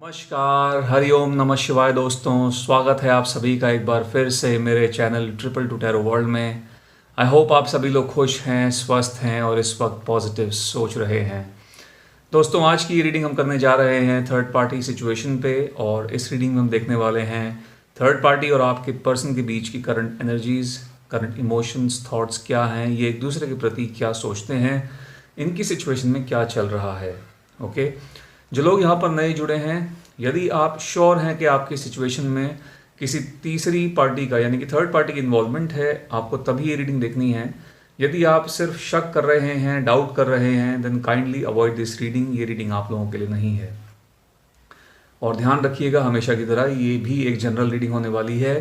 नमस्कार, हरिओम नमः शिवाय दोस्तों। स्वागत है आप सभी का एक बार फिर से मेरे channel triple two tarot world में। आई होप आप सभी लोग खुश हैं, स्वस्थ हैं और इस वक्त पॉजिटिव सोच रहे हैं। दोस्तों, आज की रीडिंग हम करने जा रहे हैं थर्ड पार्टी सिचुएशन पे, और इस रीडिंग में हम देखने वाले हैं थर्ड पार्टी और आपके पर्सन के बीच की current energies, current emotions, thoughts क्या हैं, ये एक दूसरे के प्रति क्या सोचते हैं, इनकी सिचुएशन में क्या चल रहा है। ओके, जो लोग यहाँ पर नए जुड़े हैं, यदि आप श्योर हैं कि आपकी सिचुएशन में किसी तीसरी पार्टी का यानी कि थर्ड पार्टी की इन्वॉल्वमेंट है, आपको तभी ये रीडिंग देखनी है। यदि आप सिर्फ शक कर रहे हैं, डाउट कर रहे हैं, then kindly avoid this reading. ये रीडिंग आप लोगों के लिए नहीं है। और ध्यान रखिएगा, हमेशा की तरह ये भी एक जनरल रीडिंग होने वाली है,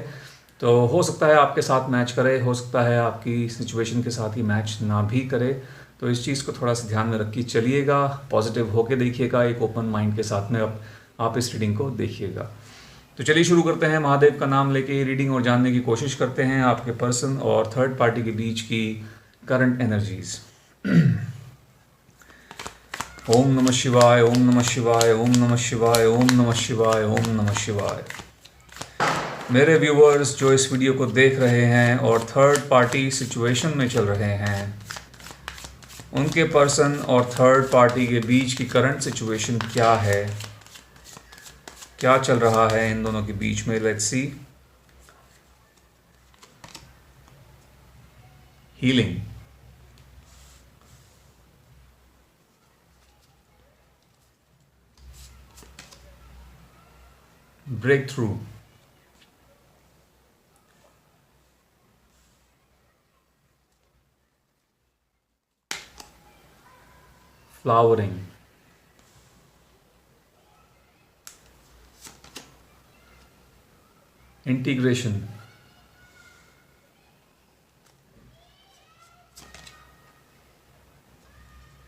तो हो सकता है आपके साथ मैच करे, हो सकता है आपकी सिचुएशन के साथ ही मैच ना भी करे। तो इस चीज़ को थोड़ा सा ध्यान में रख के चलिएगा, पॉजिटिव होके देखिएगा, एक ओपन माइंड के साथ में आप इस रीडिंग को देखिएगा। तो चलिए शुरू करते हैं। महादेव का नाम लेके ये रीडिंग और जानने की कोशिश करते हैं आपके पर्सन और थर्ड पार्टी के बीच की करंट एनर्जीज। ओम नमः शिवाय, ओम नमः शिवाय, ओम नमः शिवाय, ओम नमः शिवाय, ओम नमः शिवाय। मेरे व्यूअर्स जो इस वीडियो को देख रहे हैं और थर्ड पार्टी सिचुएशन में चल रहे हैं, उनके पर्सन और थर्ड पार्टी के बीच की करंट सिचुएशन क्या है, क्या चल रहा है इन दोनों के बीच में। Let's see. Healing, breakthrough, flowering, integration,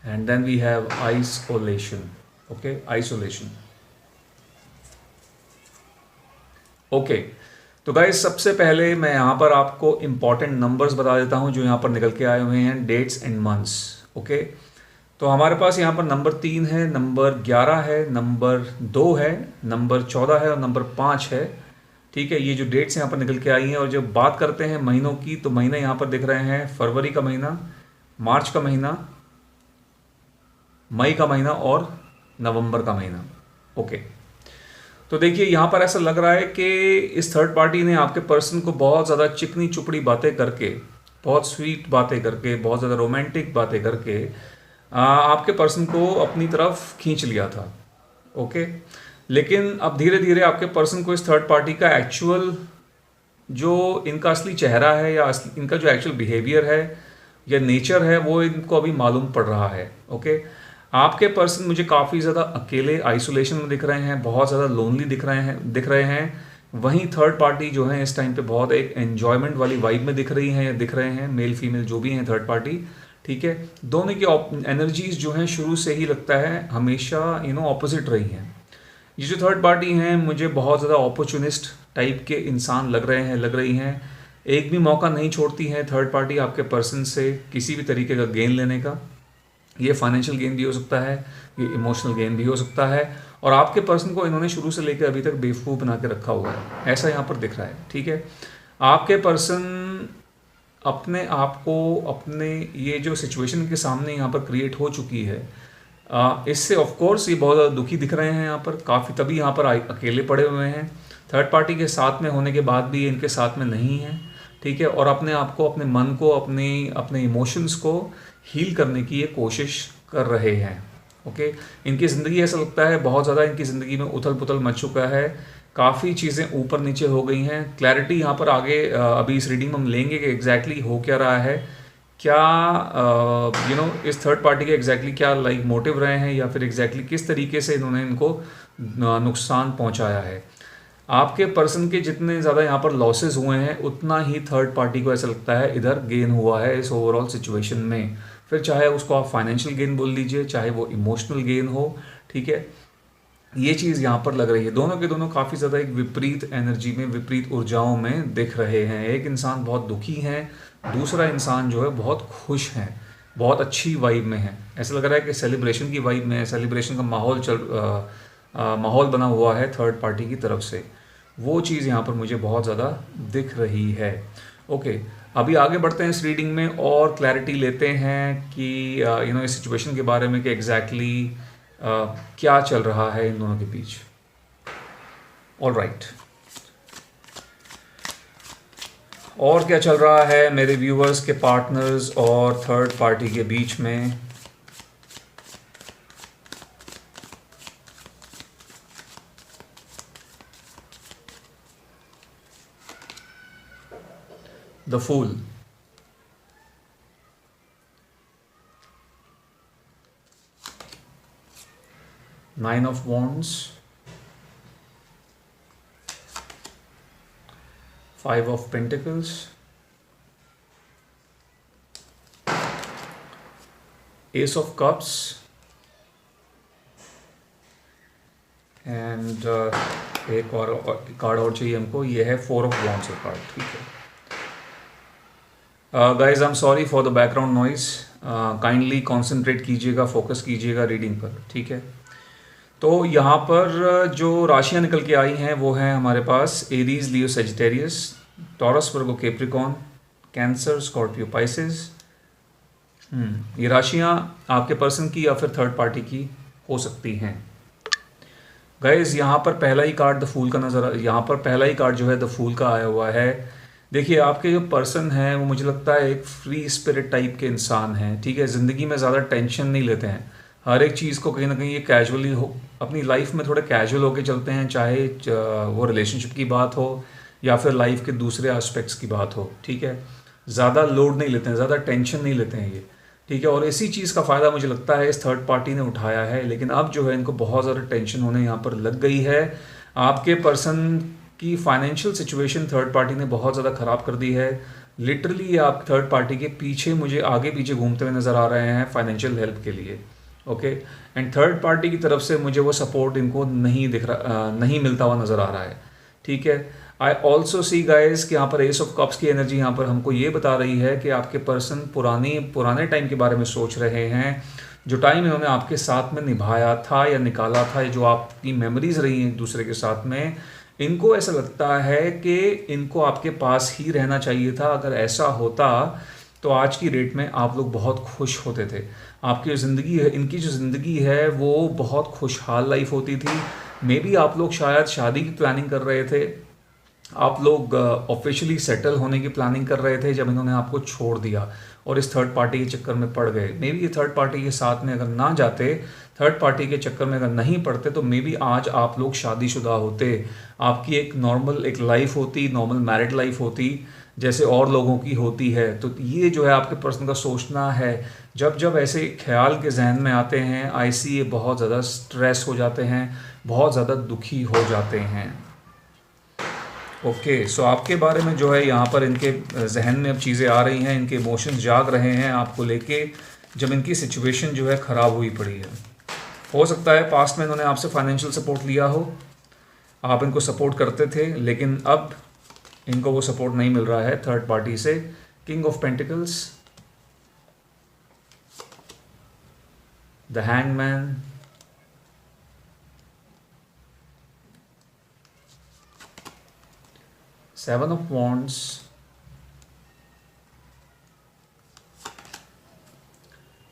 and then we have isolation. Okay, isolation. Okay, तो गाइस सबसे पहले मैं यहाँ पर आपको इम्पॉर्टेंट नंबर्स बता देता हूँ जो यहाँ पर निकल के आए हुए हैं, डेट्स एंड मंथ्स। ओके, तो हमारे पास यहाँ पर नंबर 3 है, नंबर 11 है, नंबर 2 है, नंबर 14 है और नंबर 5 है। ठीक है, ये जो डेट्स यहाँ पर निकल के आई हैं। और जब बात करते हैं महीनों की, तो महीने यहाँ पर दिख रहे हैं फरवरी का महीना, मार्च का महीना, मई का महीना और नवंबर का महीना। ओके, तो देखिए यहाँ पर ऐसा लग रहा है कि इस थर्ड पार्टी ने आपके पर्सन को बहुत ज़्यादा चिकनी चुपड़ी बातें करके, बहुत स्वीट बातें करके, बहुत ज़्यादा रोमांटिक बातें करके आपके पर्सन को अपनी तरफ खींच लिया था। ओके, लेकिन अब धीरे धीरे आपके पर्सन को इस थर्ड पार्टी का एक्चुअल जो इनका असली चेहरा है या इनका जो एक्चुअल बिहेवियर है या नेचर है, वो इनको अभी मालूम पड़ रहा है। ओके, आपके पर्सन मुझे काफ़ी ज़्यादा अकेले, आइसोलेशन में दिख रहे हैं, बहुत ज़्यादा लोनली दिख रहे हैं। वहीं थर्ड पार्टी जो है इस टाइम पे बहुत एक एन्जॉयमेंट वाली वाइब में दिख रही हैं या दिख रहे हैं, मेल फीमेल जो भी हैं थर्ड पार्टी। ठीक है, दोनों की एनर्जीज जो हैं शुरू से ही लगता है हमेशा ऑपोजिट रही हैं। ये जो थर्ड पार्टी हैं मुझे बहुत ज़्यादा अपॉर्चुनिस्ट टाइप के इंसान लग रही हैं। एक भी मौका नहीं छोड़ती हैं थर्ड पार्टी आपके पर्सन से किसी भी तरीके का गेन लेने का। ये फाइनेंशियल गेन भी हो सकता है, ये इमोशनल गेन भी हो सकता है, और आपके पर्सन को इन्होंने शुरू से लेकर अभी तक बेवकूफ़ बना के रखा हुआ है, ऐसा यहाँ पर दिख रहा है। ठीक है, आपके पर्सन अपने आप को अपने ये जो सिचुएशन के सामने यहाँ पर क्रिएट हो चुकी है, इससे ऑफ कोर्स ये बहुत ज़्यादा दुखी दिख रहे हैं यहाँ पर काफ़ी, तभी यहाँ पर अकेले पड़े हुए हैं। थर्ड पार्टी के साथ में होने के बाद भी इनके साथ में नहीं है। ठीक है, और अपने आप को, अपने मन को, अपने इमोशंस को हील करने की ये कोशिश कर रहे हैं। ओके, इनकी ज़िंदगी ऐसा लगता है बहुत ज़्यादा इनकी ज़िंदगी में उथल पुथल मच चुका है, काफ़ी चीज़ें ऊपर नीचे हो गई हैं। क्लैरिटी यहाँ पर आगे अभी इस रीडिंग में हम लेंगे कि एग्जैक्टली हो क्या रहा है, क्या इस थर्ड पार्टी के एग्जैक्टली क्या मोटिव रहे हैं, या फिर एग्जैक्टली किस तरीके से इन्होंने इनको नुकसान पहुँचाया है। आपके पर्सन के जितने ज़्यादा यहाँ पर लॉसेस हुए हैं, उतना ही थर्ड पार्टी को ऐसा लगता है इधर गेन हुआ है इस ओवरऑल सिचुएशन में। फिर चाहे उसको आप फाइनेंशियल गेन बोल लीजिए, चाहे वो इमोशनल गेन हो। ठीक है, ये चीज़ यहाँ पर लग रही है। दोनों के दोनों काफ़ी ज़्यादा एक विपरीत एनर्जी में, विपरीत ऊर्जाओं में दिख रहे हैं। एक इंसान बहुत दुखी है, दूसरा इंसान जो है बहुत खुश है, बहुत अच्छी वाइब में है। ऐसा लग रहा है कि सेलिब्रेशन की वाइब में है, सेलिब्रेशन का माहौल माहौल बना हुआ है थर्ड पार्टी की तरफ से, वो चीज़ यहाँ पर मुझे बहुत ज़्यादा दिख रही है। ओके, अभी आगे बढ़ते हैं इस रीडिंग में और क्लैरिटी लेते हैं कि इस सिचुएशन के बारे में कि एग्जैक्टली क्या चल रहा है इन दोनों के बीच। ऑल राइट, और क्या चल रहा है मेरे व्यूअर्स के पार्टनर्स और थर्ड पार्टी के बीच में। The fool, nine of wands, five of pentacles, ace of cups and एक और कार्ड और चाहिए हमको, ये है फोर ऑफ वॉन्ड्स का कार्ड। ठीक है guys, I am sorry for the background noise, kindly concentrate कीजिएगा, फोकस कीजिएगा रीडिंग पर। ठीक है, तो यहाँ पर जो राशियाँ निकल के आई हैं वो हैं हमारे पास एरीज, लियो, सेजिटेरियस, टॉरस, वर्गो, कैप्रिकॉर्न, कैंसर, स्कॉर्पियो, पाइसेस। ये राशियाँ आपके पर्सन की या फिर थर्ड पार्टी की हो सकती हैं। गाइज, यहाँ पर पहला ही कार्ड द फूल का नज़र, यहाँ पर पहला ही कार्ड जो है द फूल का आया हुआ है। देखिए, आपके जो पर्सन हैं वो मुझे लगता है एक फ्री स्पिरिट टाइप के इंसान हैं। ठीक है, ज़िंदगी में ज़्यादा टेंशन नहीं लेते हैं, हर एक चीज़ को कहीं ना कहीं ये कैजुअली हो, अपनी लाइफ में थोड़े कैजुअल होके चलते हैं, चाहे वो रिलेशनशिप की बात हो या फिर लाइफ के दूसरे एस्पेक्ट्स की बात हो। ठीक है, ज़्यादा लोड नहीं लेते हैं, ज़्यादा टेंशन नहीं लेते हैं ये। ठीक है, और इसी चीज़ का फ़ायदा मुझे लगता है इस थर्ड पार्टी ने उठाया है, लेकिन अब जो है इनको बहुत ज़्यादा टेंशन होने यहाँ पर लग गई है। आपके पर्सन की फाइनेंशियल सिचुएशन थर्ड पार्टी ने बहुत ज़्यादा ख़राब कर दी है। लिटरली ये आप थर्ड पार्टी के पीछे, मुझे आगे पीछे घूमते हुए नज़र आ रहे हैं फाइनेंशियल हेल्प के लिए। ओके, एंड थर्ड पार्टी की तरफ से मुझे वो सपोर्ट इनको नहीं दिख रहा, नहीं मिलता हुआ नज़र आ रहा है। ठीक है, आई ऑल्सो सी गाइज कि यहाँ पर एस ऑफ कप्स की एनर्जी यहाँ पर हमको ये बता रही है कि आपके पर्सन पुराने टाइम के बारे में सोच रहे हैं, जो टाइम इन्होंने आपके साथ में निभाया था या निकाला था, जो आपकी मेमोरीज रही हैं एक दूसरे के साथ में, इनको ऐसा लगता है कि इनको आपके पास ही रहना चाहिए था। अगर ऐसा होता तो आज की डेट में आप लोग बहुत खुश होते थे। आपकी जो ज़िंदगी है, इनकी जो ज़िंदगी है वो बहुत खुशहाल लाइफ होती थी। मे बी आप लोग शायद शादी की प्लानिंग कर रहे थे, आप लोग ऑफिशियली सेटल होने की प्लानिंग कर रहे थे जब इन्होंने आपको छोड़ दिया और इस थर्ड पार्टी के चक्कर में पड़ गए। मे बी ये थर्ड पार्टी के साथ में अगर ना जाते, थर्ड पार्टी के चक्कर में अगर नहीं पड़ते, तो मे बी आज आप लोग शादीशुदा होते, आपकी एक नॉर्मल एक लाइफ होती, नॉर्मल मैरिड लाइफ होती जैसे और लोगों की होती है। तो ये जो है आपके पर्सन का सोचना है। जब जब ऐसे ख्याल के जहन में आते हैं, ऐसी ये बहुत ज़्यादा स्ट्रेस हो जाते हैं, बहुत ज़्यादा दुखी हो जाते हैं। ओके, सो आपके बारे में जो है यहाँ पर इनके जहन में अब चीज़ें आ रही हैं, इनके इमोशंस जाग रहे हैं आपको लेके, जब इनकी सिचुएशन जो है ख़राब हुई पड़ी है। हो सकता है पास्ट में इन्होंने आपसे फाइनेंशियल सपोर्ट लिया हो, आप इनको सपोर्ट करते थे, लेकिन अब इनको वो सपोर्ट नहीं मिल रहा है थर्ड पार्टी से। King of pentacles, the hangman, seven of wands,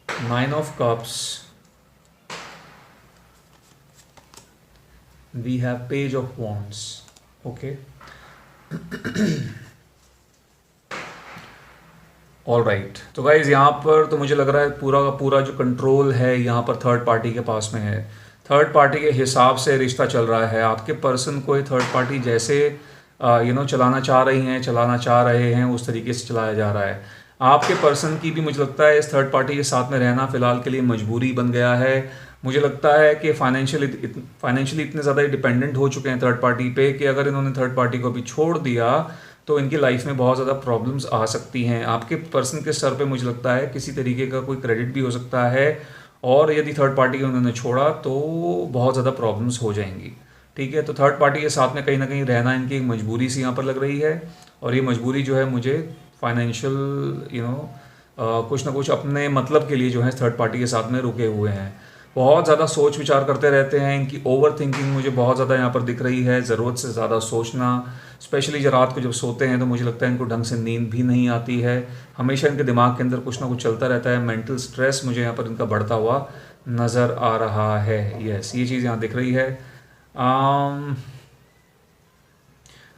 nine of cups, we have page of wands. Okay, all right, तो गाइज यहाँ पर तो मुझे लग रहा है पूरा का पूरा जो कंट्रोल है यहाँ पर थर्ड पार्टी के पास में है। थर्ड पार्टी के हिसाब से रिश्ता चल रहा है। आपके पर्सन को थर्ड पार्टी जैसे चलाना चाह रहे हैं, उस तरीके से चलाया जा रहा है। आपके पर्सन की भी मुझे लगता है इस थर्ड पार्टी के साथ में रहना फ़िलहाल के लिए मजबूरी बन गया है। मुझे लगता है कि फाइनेंशियली इतने ज़्यादा डिपेंडेंट हो चुके हैं थर्ड पार्टी पे कि अगर इन्होंने थर्ड पार्टी को भी छोड़ दिया तो इनकी लाइफ में बहुत ज़्यादा प्रॉब्लम्स आ सकती हैं। आपके पर्सन के सर पे मुझे लगता है किसी तरीके का कोई क्रेडिट भी हो सकता है, और यदि थर्ड पार्टी को उन्होंने छोड़ा तो बहुत ज़्यादा प्रॉब्लम्स हो जाएंगी। ठीक है, तो थर्ड पार्टी के साथ में कहीं ना कहीं रहना इनकी एक मजबूरी सी यहाँ पर लग रही है, और ये मजबूरी जो है मुझे फाइनेंशियल कुछ ना कुछ अपने मतलब के लिए जो है थर्ड पार्टी के साथ में रुके हुए हैं। बहुत ज़्यादा सोच विचार करते रहते हैं, इनकी ओवर थिंकिंग मुझे बहुत ज़्यादा यहाँ पर दिख रही है, ज़रूरत से ज़्यादा सोचना, स्पेशली जब रात को जब सोते हैं तो मुझे लगता है इनको ढंग से नींद भी नहीं आती है, हमेशा इनके दिमाग के अंदर कुछ ना कुछ चलता रहता है, मेंटल स्ट्रेस मुझे यहाँ पर इनका बढ़ता हुआ नज़र आ रहा है। यस, ये चीज़ यहाँ दिख रही है।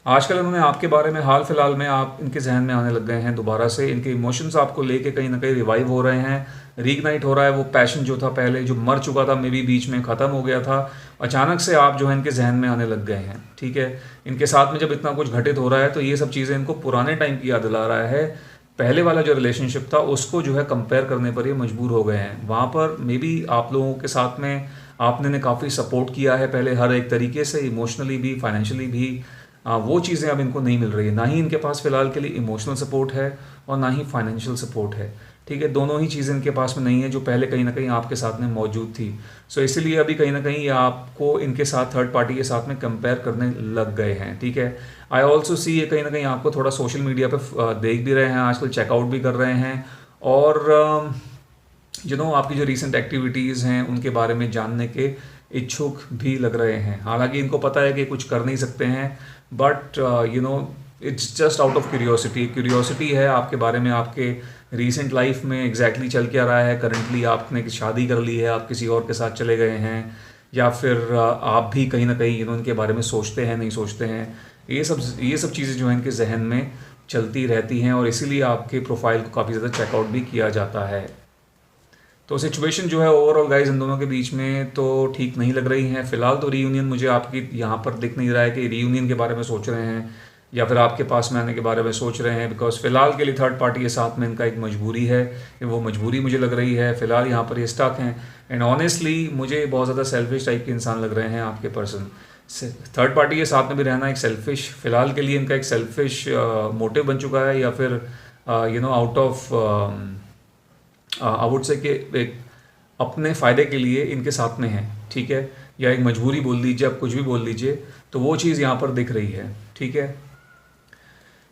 आजकल उन्होंने आपके बारे में हाल फिलहाल में आप इनके जहन में आने लग गए हैं दोबारा से, इनके इमोशंस आपको लेके कहीं ना कहीं रिवाइव हो रहे हैं, रीइग्नाइट हो रहा है। वो पैशन जो था पहले जो मर चुका था, मे बी बीच में ख़त्म हो गया था, अचानक से आप जो है इनके जहन में आने लग गए हैं। ठीक है, इनके साथ में जब इतना कुछ घटित हो रहा है तो ये सब चीज़ें इनको पुराने टाइम की याद दिला रहा है। पहले वाला जो रिलेशनशिप था उसको जो है कंपेयर करने पर ये मजबूर हो गए हैं। वहाँ पर मे बी आप लोगों के साथ में आपने ने काफ़ी सपोर्ट किया है पहले, हर एक तरीके से, इमोशनली भी, फाइनेंशियली भी। वो चीज़ें अब इनको नहीं मिल रही है, ना ही इनके पास फ़िलहाल के लिए इमोशनल सपोर्ट है और ना ही फाइनेंशियल सपोर्ट है। ठीक है, दोनों ही चीज़ें इनके पास में नहीं है जो पहले कहीं ना कहीं आपके साथ में मौजूद थी। सो इसीलिए अभी कहीं ना कहीं ये आपको इनके साथ, थर्ड पार्टी के साथ में कंपेयर करने लग गए हैं। ठीक है, आई ऑल्सो सी ये कहीं ना कहीं आपको थोड़ा सोशल मीडिया पे देख भी रहे हैं, आजकल चेकआउट भी कर रहे हैं, और आपकी जो रीसेंट एक्टिविटीज़ हैं उनके बारे में जानने के इच्छुक भी लग रहे हैं। हालांकि इनको पता है कि कुछ कर नहीं सकते हैं, but it's just out of curiosity है आपके बारे में, आपके रीसेंट लाइफ में एग्जैक्टली चल क्या रहा है। करंटली आपने शादी कर ली है, आप किसी और के साथ चले गए हैं, या फिर आप भी कहीं ना कहीं इनके बारे में सोचते हैं, नहीं सोचते हैं। ये सब चीज़ें जो हैं इनके जहन में चलती रहती हैं, और इसीलिए आपके प्रोफाइल को काफ़ी ज़्यादा चेकआउट भी किया जाता है। तो सिचुएशन जो है ओवरऑल गाइज इन दोनों के बीच में तो ठीक नहीं लग रही है। फिलहाल तो रीयूनियन मुझे आपकी यहाँ पर दिख नहीं रहा है कि रीयूनियन के बारे में सोच रहे हैं या फिर आपके पास में आने के बारे में सोच रहे हैं, बिकॉज फिलहाल के लिए थर्ड पार्टी के साथ में इनका एक मजबूरी है, वो मजबूरी मुझे लग रही है। फिलहाल यहाँ पर ये स्टक हैं, एंड ऑनेस्टली मुझे बहुत ज़्यादा सेल्फिश टाइप के इंसान लग रहे हैं आपके पर्सन। थर्ड पार्टी के साथ में भी रहना एक सेल्फिश, फिलहाल के लिए इनका एक सेल्फिश मोटिव बन चुका है, या फिर out of I would say कि एक अपने फ़ायदे के लिए इनके साथ में है। ठीक है, या एक मजबूरी बोल लीजिए, आप कुछ भी बोल लीजिए, तो वो चीज़ यहाँ पर दिख रही है। ठीक है,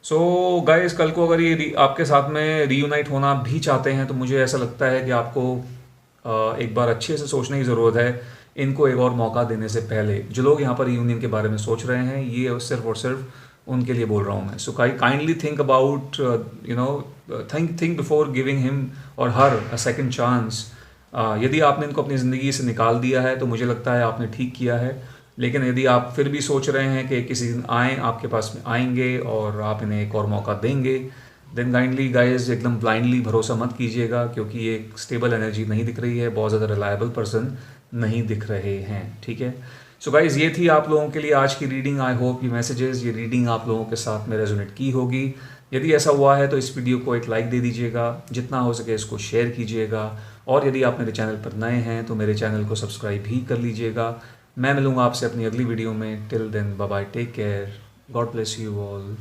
सो गाइस कल को अगर ये आपके साथ में रीयूनाइट होना भी चाहते हैं तो मुझे ऐसा लगता है कि आपको एक बार अच्छे से सोचने की ज़रूरत है, इनको एक और मौका देने से पहले। जो लोग यहाँ पर रीयूनियन के बारे में सोच रहे हैं, ये सिर्फ और सिर्फ उनके लिए बोल रहा हूँ मैं। So kindly think about think before giving him और हर अ सेकंड चांस। यदि आपने इनको अपनी ज़िंदगी से निकाल दिया है तो मुझे लगता है आपने ठीक किया है, लेकिन यदि आप फिर भी सोच रहे हैं कि किसी दिन आएँ, आपके पास में आएंगे और आप इन्हें एक और मौका देंगे, देन काइंडली गाइज एकदम ब्लाइंडली भरोसा मत कीजिएगा, क्योंकि ये एक स्टेबल एनर्जी नहीं दिख रही है, बहुत ज़्यादा रिलायबल पर्सन नहीं दिख रहे हैं। ठीक है, सो गाइज ये थी आप लोगों के लिए आज की रीडिंग। आई होप ये मैसेजेस, ये रीडिंग आप लोगों के साथ में रेजोनेट की होगी। यदि ऐसा हुआ है तो इस वीडियो को एक लाइक दे दीजिएगा, जितना हो सके इसको शेयर कीजिएगा, और यदि आप मेरे चैनल पर नए हैं तो मेरे चैनल को सब्सक्राइब भी कर लीजिएगा। मैं मिलूँगा आपसे अपनी अगली वीडियो में। Till then bye bye, take care, God bless you all.